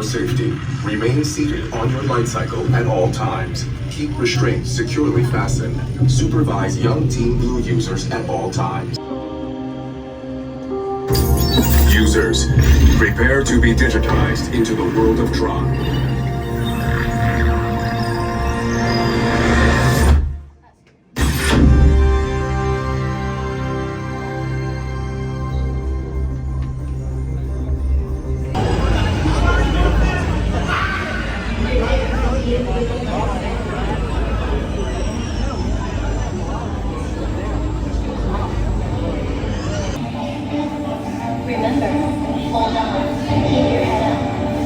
safety, remain seated on your light cycle at all times. Keep restraints securely fastened. Supervise young Team Blue users at all times. Users, prepare to be digitized into the world of Tron. Remember, hold on, keep your head up,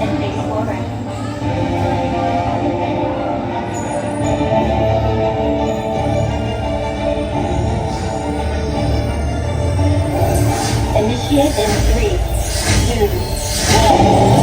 and face forward. Initiate in 3, 2, 1.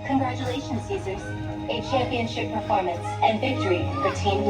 Congratulations, users. A championship performance and victory for Team Blue.